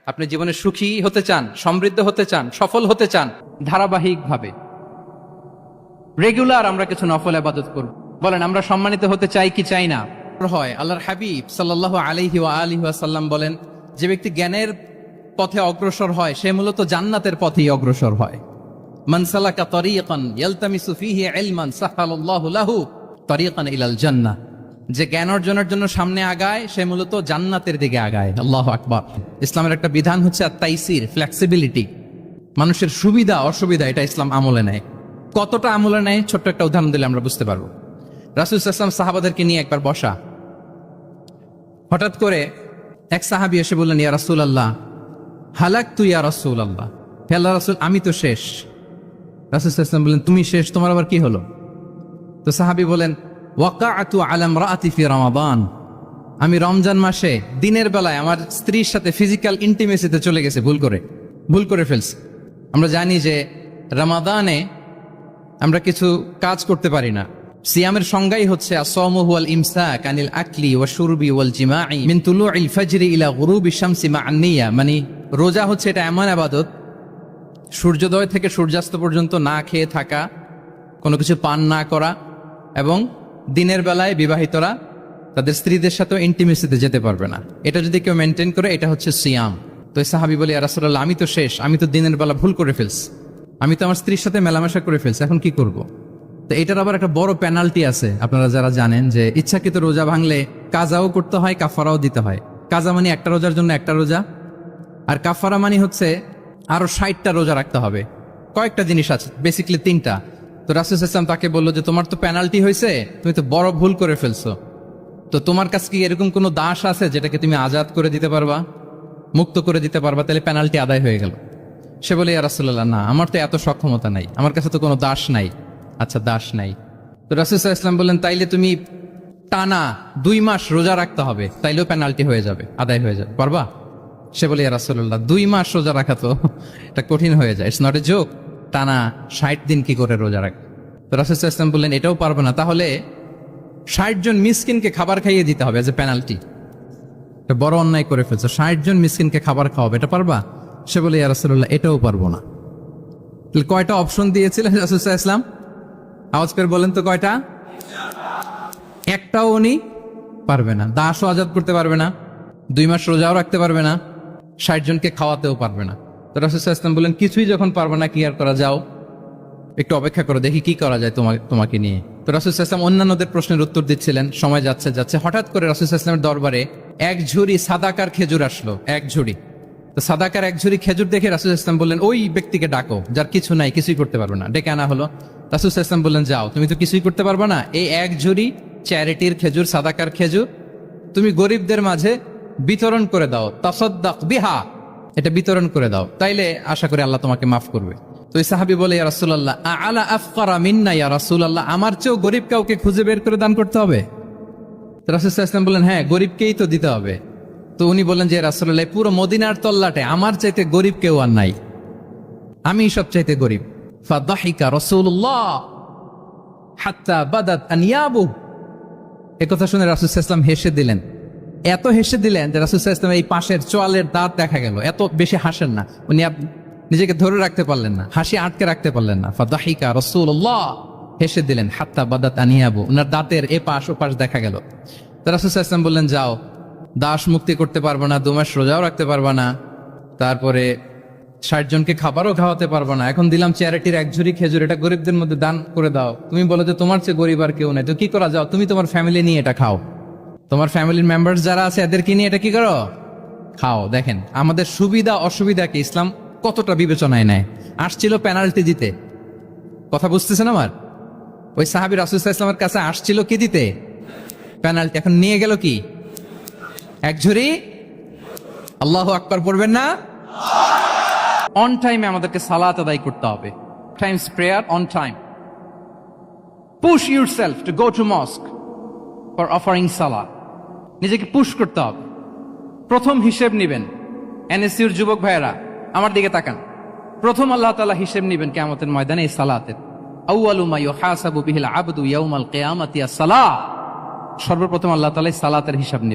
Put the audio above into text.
আপনি জীবনে সুখী হতে চান, সমৃদ্ধ হতে চান, সফল হতে চান, ধারাবাহিকভাবে রেগুলার আমরা কিছু নফল ইবাদত করব। বলেন আমরা সম্মানিত হতে চাই কি চাই না? হয় আল্লাহর হাবিব সাল্লাল্লাহু আলাইহি ওয়া আলিহি ওয়াসাল্লাম বলেন, যে ব্যক্তি জ্ঞানের পথে অগ্রসর হয় সে মূলত জান্নাতের পথেই অগ্রসর হয়। মান সালাকা তারিকান ইয়ালতামিসু ফীহি ইলমান সাহালাল্লাহু লাহু তারিকান ইলাল জান্নাহ। যে জ্ঞান অর্জনের জন্য সামনে আগায় সে মূলত জান্নাতের দিকে আগায়। আল্লাহু আকবার। ইসলামের একটা বিধান হচ্ছে আত-তাইসির, ফ্লেক্সিবিলিটি। মানুষের সুবিধা অসুবিধা এটা ইসলাম আমলে নেয়। কতটা আমলে নেয় ছোট্ট একটা উদাহরণ দিলে আমরা বুঝতে পারবো। রাসূল সাল্লাল্লাহু আলাইহি ওয়াসাল্লাম সাহাবাদেরকে নিয়ে একবার বসা, হঠাৎ করে এক সাহাবী এসে বললেন, ইয়া রাসূলুল্লাহ হালাকতু ইয়া রাসূলুল্লাহ, হে আল্লাহর রাসূল আমি তো শেষ। রাসূল সাল্লাল্লাহু আলাইহি ওয়াসাল্লাম বললেন, তুমি শেষ, তোমার আবার কি হলো? তো সাহাবী বলেন, ওয়াকাআতু আলা ইমরাআতি ফি রমাদান, আমি রমজান মাসে দিনের বেলায় আমার স্ত্রীর সাথে ফিজিক্যাল ইন্টিমেসিতে চলে গেছে, ভুল করে ফেলছি। আমরা জানি যে রমাদানে আমরা কিছু কাজ করতে পারি না। সিয়ামের সংজ্ঞাই হচ্ছে আসওমু হুয়াল ইমসাক আনিল আকলি ওয়া শুরবি ওয়াল জিমাই মিন তুলুইল ফাজরি ইলা গুরুবি শামসি মা'আন নিয়া। মানে রোজা হচ্ছে এটা এমন ইবাদত, সূর্যোদয় থেকে সূর্যাস্ত পর্যন্ত না খেয়ে থাকা, কোনো কিছু পান না করা, এবং দিনের বেলায় বিবাহিতরা তাদের স্ত্রীদের সাথে ইন্টিমেসিতে যেতে পারবে না। এটা যদি কেউ মেনটেন করে এটা হচ্ছে সিয়াম। তো এই সাহাবী বলে, ইয়া রাসূলুল্লাহ আমি তো শেষ, আমি তো দিনের বেলা ভুল করে ফেলছি, আমি তো আমার স্ত্রীর সাথে মেলামেশা করে ফেলছি, এখন কি করব? তো এটার আবার একটা বড় পেনাল্টি আছে। আপনারা যারা জানেন যে ইচ্ছাকৃত রোজা ভাঙলে কাজাও করতে হয়, কাফারাও দিতে হয়। কাজা মানে একটা রোজার জন্য একটা রোজা, আর কাফারা মানে হচ্ছে আরো 60টা রোজা রাখতে হবে। কয়েকটা জিনিস আছে, বেসিক্যালি 3টা। তো রাসূল সাল্লাল্লাহু আলাইহি ওয়াসাল্লাম তাকে বললো যে তোমার তো পেনাল্টি হয়েছে, তুমি তো বড় ভুল করে ফেলছো, তো তোমার কাছে কি এরকম কোনো দাস আছে যেটাকে তুমি আজাদ করে দিতে পারবা, মুক্ত করে দিতে পারবা, তাহলে পেনাল্টি আদায় হয়ে গেল। সে বলে, ইয়া রাসূলুল্লাহ না, আমার তো এত সক্ষমতা নাই, আমার কাছে তো কোনো দাস নাই। আচ্ছা দাস নাই, তো রাসূল সাল্লাল্লাহু আলাইহি ওয়াসাল্লাম বললেন তাইলে তুমি টানা 2 মাস রোজা রাখতে হবে, তাইলেও পেনাল্টি হয়ে যাবে, আদায় হয়ে যাবে, পারবা? সে বলে, ইয়া রাসূলুল্লাহ 2 মাস রোজা রাখা তো এটা কঠিন হয়ে যায়, ইটস নট এ জোক, টানা 60 দিন কি করে রোজা রাখ? তো রাসূল সাল্লাল্লাহু আলাইহি ওয়াসাল্লাম বললেন এটাও পারবে না, তাহলে 60 জন মিসকিনকে খাবার খাইয়ে দিতে হবে এজ এ পেনাল্টি। এটা বড় অন্যায় করে ফেলছো, 60 জন মিসকিনকে খাবার খাওয়াবে, এটা পারবা? সে বলে, ইয়া রাসূলুল্লাহ এটাও পারবো না। তাহলে কয়টা অপশন দিয়েছিলেন রাসূল সাল্লাল্লাহু আলাইহি ওয়াসাল্লাম? আওয়াজ করে বলেন তো কয়টা? একটাও উনি পারবে না। দাসও আজাদ করতে পারবে না, 2 মাস রোজাও রাখতে পারবে না, 60 জনকে খাওয়াতেও পারবে না। তো রাসূল সাল্লাল্লাহু আলাইহি ওয়াসাল্লাম বলেন কিছুই যখন পারবে না, কি আর করা, যাও একটু অপেক্ষা করো, দেখি কি করা যায় তোমাকে নিয়ে। তো রাসূল সাল্লাল্লাহু আলাইহি ওয়াসাল্লাম অন্যান্যদের প্রশ্নের উত্তর দিচ্ছিলেন, সময় যাচ্ছে হঠাৎ করে রাসূল সাল্লাল্লাহু আলাইহি ওয়াসাল্লামের দরবারে এক ঝুড়ি সাদাকার খেজুর আসলো, এক ঝুড়ি। তো সাদাকার এক ঝুড়ি খেজুর দেখে রাসূল সাল্লাল্লাহু আলাইহি ওয়াসাল্লাম বললেন, ওই ব্যক্তিকে ডাকো যার কিছু নাই, কিছুই করতে পারবে না। ডেকে আনা হলো। রাসূল সাল্লাল্লাহু আলাইহি ওয়াসাল্লাম বললেন, যাও, তুমি তো কিছুই করতে পারবে না, এই এক ঝুড়ি চ্যারিটির খেজুর, সাদাকার খেজুর তুমি গরিবদের মাঝে বিতরণ করে দাও, তাসাদদাক বিহা, এটা বিতরণ করে দাও, তাইলে আশা করি আল্লাহ তোমাকে মাফ করবে। তো এই সাহাবী বলে, ইয়া রাসূলুল্লাহ আলা আফকারা মিন্না ইয়া রাসূলুল্লাহ, আমার চেয়েও গরিব কাউকে খুঁজে বের করে দান করতে হবে? তো রাসূল সাল্লাল্লাহু আলাইহি ওয়াসাল্লাম বললেন, হ্যাঁ গরিবকেই তো দিতে হবে। তো উনি বললেন যে রাসূলুল্লাহ পুরো মদিনার তল্লাটে আমার চাইতে গরিব কেউ আর নাই, আমি সব চাইতে গরিব। ফাদাহিকা রাসূলুল্লাহ হাত্তা বাদাত আনিয়াবু, এই কথা শুনে রাসূল সাল্লাল্লাহু আলাইহি ওয়াসাল্লাম হেসে দিলেন। এত হেসে দিলেন যে রাসূল সাল্লাল্লাহু আলাইহি ওয়াসাল্লাম এই পাশের চোয়ালের দাঁত দেখা গেল। এত বেশি হাসেন না উনি, নিজেকে ধরে রাখতে পারলেন না, হাসি আটকে রাখতে পারলেন না। ফাদাহিকা রাসূলুল্লাহ, হেসে দিলেন। হাত্তা বাদাত আনিয়াবু, ওনার দাঁতের এপাশ ওপাশ দেখা গেল। তো রাসূল সাল্লাল্লাহু আলাইহি ওয়াসাল্লাম বললেন, যাও, দাস মুক্তি করতে পারবে না, 2 মাস রোজাও রাখতে পারবে না, তারপরে 60 জনকে খাবারও খাওয়াতে পারবে না, এখন দিলাম চ্যারিটির এক ঝুড়ি খেজুর, এটা গরিবদের মধ্যে দান করে দাও। তুমি বলো যে তোমার চেয়ে গরিব আর কেউ নাই, তো কি করা, যাও তুমি তোমার ফ্যামিলি নিয়ে এটা খাও, তোমার ফ্যামিলির মেম্বার্স যারা আছে এদেরকে নিয়ে এটা কি করো, খাও। দেখেন আমাদের সুবিধা অসুবিধাকে ইসলাম কতটা বিবেচনায় নেয়। আসছিল পেনাল্টি দিতে, কথা বুঝতেছেন আমার? ওই সাহাবী রাসূল সাল্লাল্লাহু আলাইহি ওয়াসাল্লামের কাছে আসছিল কি দিতে? পেনাল্টি। এখন নিয়ে গেল কি? এক ঝুড়ি। আল্লাহু আকবার পড়বেন না? অন টাইমে আমাদেরকে সালাত আদায় করতে হবে, Times prayer on time. Push yourself to go to মস্ক for offering সালাত, নিজেকে পুশ করতে হবে। প্রথম হিসেব নিবেন, এনএসইউর যুবক ভাইয়েরা আমার দিকে তাকান, প্রথম আল্লাহ তাআলা হিসেব নিবেন কিয়ামতের ময়দানে এই সালাতের। আউয়ালু মা ইউহাসাবু বিহিল আবদু ইয়াউমাল কিয়ামাতি আস-সালাহ, সর্বপ্রথম আল্লাহ তাআলা সালাতের হিসাব নিবেন।